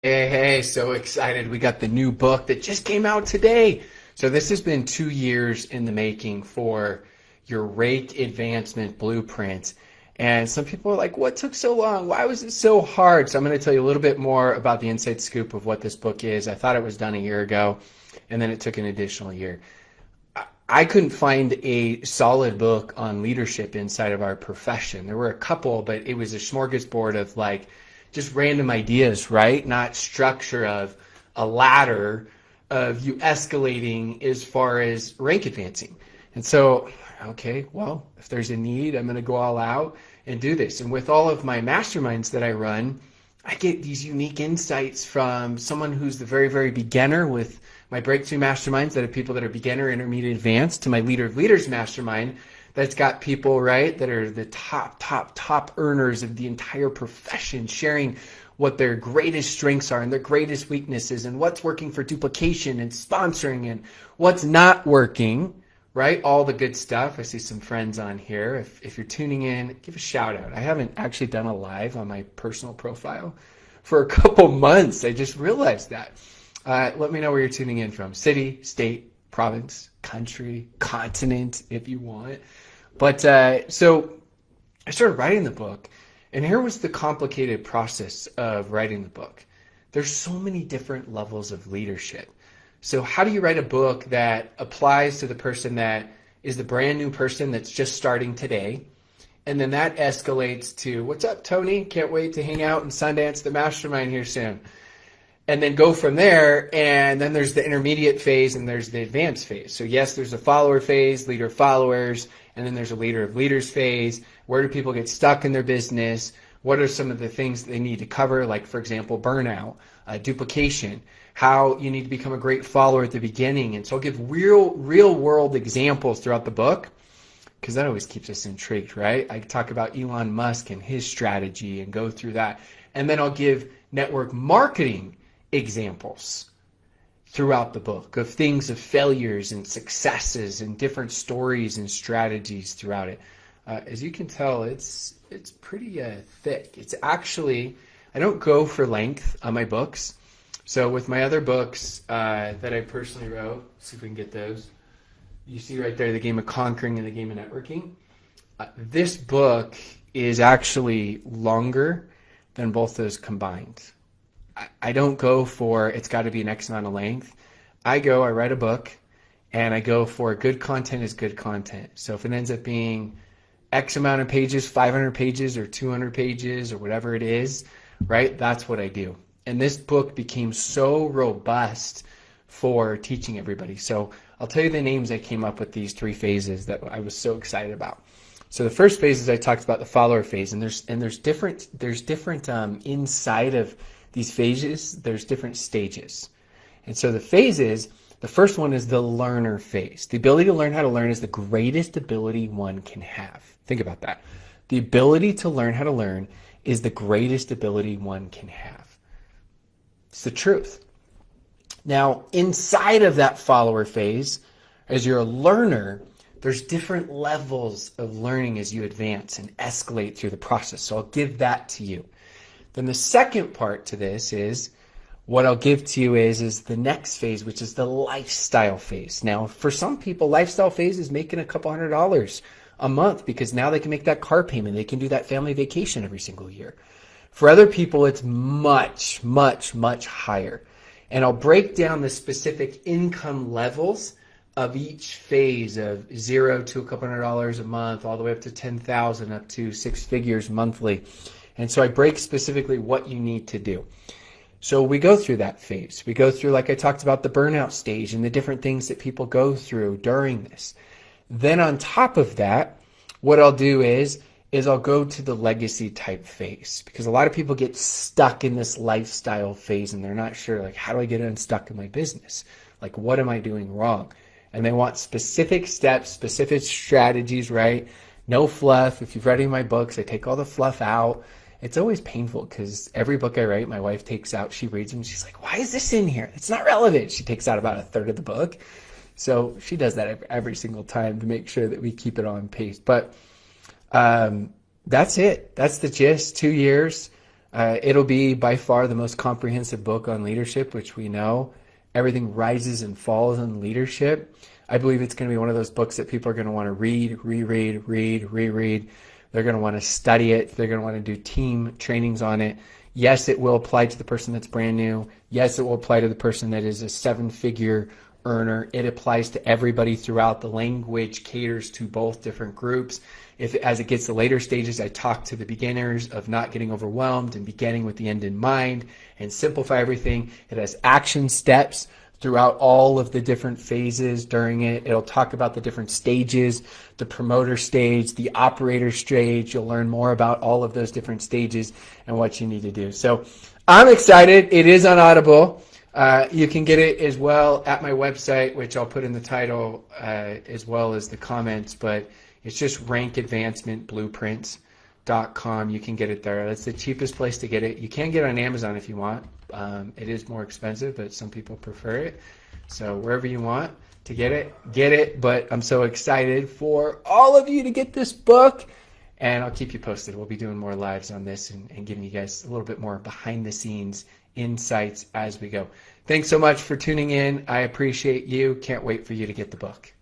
Hey, so excited. We got the new book that just came out today. So this has been 2 years in the making for your rate advancement blueprint. And some people are like, what took so long? Why was it so hard? So I'm going to tell you a little bit more about the inside scoop of what this book is. I thought it was done a year ago, and then it took an additional year. I couldn't find a solid book on leadership inside of our profession. There were a couple, but it was a smorgasbord of like just random ideas, right? Not structure of a ladder of you escalating as far as rank advancing. And so, okay, well, if there's a need, I'm going to go all out and do this. And with all of my masterminds that I run, I get these unique insights from someone who's the very, very beginner with my breakthrough masterminds that have people that are beginner, intermediate, advanced, to my leader of leaders mastermind that's got people, right, that are the top earners of the entire profession, sharing what their greatest strengths are and their greatest weaknesses and what's working for duplication and sponsoring and what's not working, right? All the good stuff. I see some friends on here. If you're tuning in, give a shout out. I haven't actually done a live on my personal profile for a couple months. I just realized that. Let me know where you're tuning in from. City, state, province, country, continent, if you want. But so I started writing the book, and here was the complicated process of writing the book. There's so many different levels of leadership. So how do you write a book that applies to the person that is the brand new person that's just starting today? And then that escalates to, what's up, Tony? Can't wait to hang out in Sundance, the mastermind here soon. And then go from there, and then there's the intermediate phase and there's the advanced phase. So yes, there's a follower phase, leader of followers, and then there's a leader of leaders phase. Where do people get stuck in their business? What are some of the things that they need to cover? Like, for example, burnout, duplication, how you need to become a great follower at the beginning. And so I'll give real world examples throughout the book, because that always keeps us intrigued, right? I talk about Elon Musk and his strategy and go through that. And then I'll give network marketing examples throughout the book of things, of failures and successes and different stories and strategies throughout it. As you can tell, it's pretty thick. It's actually, I don't go for length on my books. So with my other books that I personally wrote, see if we can get those. You see right there, The Game of Conquering and The Game of Networking. This book is actually longer than both those combined. I don't go for it's got to be an X amount of length. I write a book, and I go for good content is good content. So if it ends up being X amount of pages, 500 pages or 200 pages or whatever it is, right, that's what I do. And this book became so robust for teaching everybody. So I'll tell you the names I came up with these 3 phases that I was so excited about. So the first phase is I talked about the follower phase, and there's different inside of these phases, there's different stages. And so the phases, the first one is the learner phase. The ability to learn how to learn is the greatest ability one can have. Think about that. The ability to learn how to learn is the greatest ability one can have. It's the truth. Now, inside of that follower phase, as you're a learner, there's different levels of learning as you advance and escalate through the process. So I'll give that to you. Then the second part to this is what I'll give to you is the next phase, which is the lifestyle phase. Now, for some people, lifestyle phase is making a couple $100 a month because now they can make that car payment. They can do that family vacation every single year. For other people, it's much, much, much higher. And I'll break down the specific income levels of each phase of 0 to a couple $100 a month, all the way up to 10,000, up to 6 figures monthly. And so I break specifically what you need to do. So we go through that phase. We go through, like I talked about, the burnout stage and the different things that people go through during this. Then on top of that, what I'll do is I'll go to the legacy type phase, because a lot of people get stuck in this lifestyle phase and they're not sure, like, how do I get unstuck in my business? Like, what am I doing wrong? And they want specific steps, specific strategies, right? No fluff. If you've read any of my books, I take all the fluff out. It's always painful because every book I write, my wife takes out, she reads them, she's like, why is this in here? It's not relevant. She takes out about a third of the book. So she does that every single time to make sure that we keep it on pace. But that's it. That's the gist. 2 years. It'll be by far the most comprehensive book on leadership, which we know. Everything rises and falls in leadership. I believe it's going to be one of those books that people are going to want to read, reread, reread. They're going to want to study it. They're going to want to do team trainings on it. Yes, it will apply to the person that's brand new. Yes, it will apply to the person that is a 7-figure earner. It applies to everybody throughout. The language caters to both different groups. As it gets to later stages, I talk to the beginners of not getting overwhelmed and beginning with the end in mind and simplify everything. It has action steps throughout all of the different phases during it. It'll talk about the different stages, the promoter stage, the operator stage. You'll learn more about all of those different stages and what you need to do. So I'm excited. It is on Audible. You can get it as well at my website, which I'll put in the title as well as the comments, but it's just rankadvancementblueprints.com. You can get it there. That's the cheapest place to get it. You can get it on Amazon if you want. It is more expensive, but some people prefer it. So wherever you want to get it, get it. But I'm so excited for all of you to get this book, and I'll keep you posted. We'll be doing more lives on this and giving you guys a little bit more behind the scenes insights as we go. Thanks so much for tuning in. I appreciate you. Can't wait for you to get the book.